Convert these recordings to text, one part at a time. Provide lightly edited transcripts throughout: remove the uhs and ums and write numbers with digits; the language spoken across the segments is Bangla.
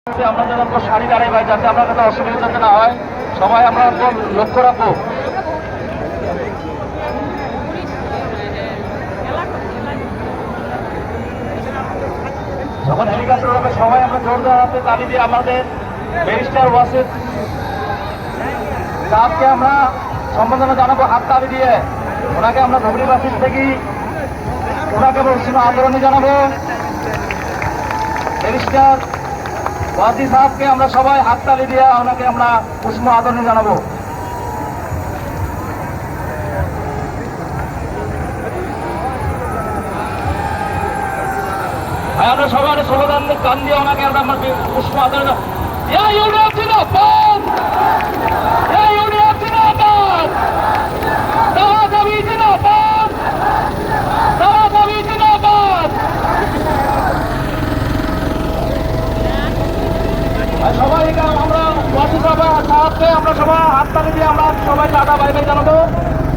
আমরা যেন সারি দাঁড়াই ভাই, যাতে আমরা যাতে অসুবিধা যাতে না হয়, সবাই আমরা লক্ষ্য রাখবো। যখন হেলিকপ্টার হবে সবাই আমরা জোরদার হাতে তালি দিয়ে আমাদের ব্যারিস্টার ওয়াসিফ সাহেবকে আমরা সম্বোধনা জানাবো হাত তালি দিয়ে। ওনাকে আমরা ধুবড়ি বাসির থেকে ওনাকে উষ্ণ আদরণী জানাবো। ব্যারিস্টার ওয়াসিফ সাহেবকে আমরা সবাই হাততালি দিয়ে ওনাকে আমরা উষ্ণ আদরণী জানাবো। আমরা সবাই স্লোগান গান দিয়ে ওনাকে আমরা উষ্ণ আদরণী সবাই আমরা ওয়াসিফ সাহেবকে আমরা সবাই হাততালি দিয়ে আমরা সবাই টাটা বাই বাই জানাবো,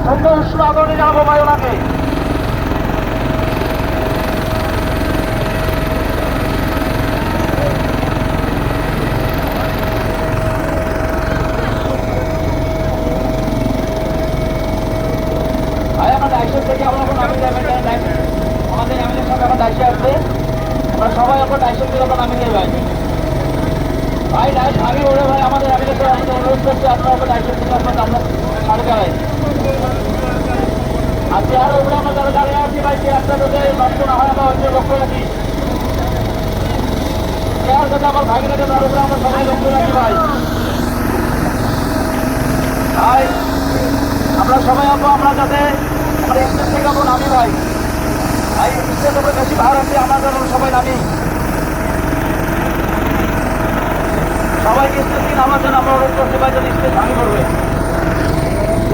সুন্দর উষ্ণ আদরণী জানাবো ভাই ওনাকে। আমাদের এমএলএর সাথে আমার দায়িত্ব আছে, আমরা সবাই আপনার দায়িত্ব দিয়ে আমরা নামিয়ে ভাই ভাই দায়িত্ব আগে ওরে ভাই আমাদের এমএলএর সাথে আমাদের অনুরোধ করছি আপনারা আপনার দায়িত্ব দিয়ে আপনার আমরা সাড়ে দাঁড়াই। আর চেয়ার উপরে আমরা যারা দাঁড়িয়ে আছি ভাই চেয়ারটা যাতে নষ্ট না হয় আমরা হচ্ছে লক্ষ্য রাখি। চেয়ার যাতে আমার ভাগিনা তার উপরে আমরা সবাই লক্ষ্য রাখি ভাই। ভাই আমরা সবাই আসবো, আমরা যাতে আমরা স্টেজ থেকে আমরা নামি ভাই ভাই স্টেজ উপরে বেশি ভার আছে, আমরা যেন সবাই নামি। সবাইকে স্টেজ থেকে নামার জন্য আমরা অনুরোধ করতে পারি, যদি স্টেজ ভাঙি করবো।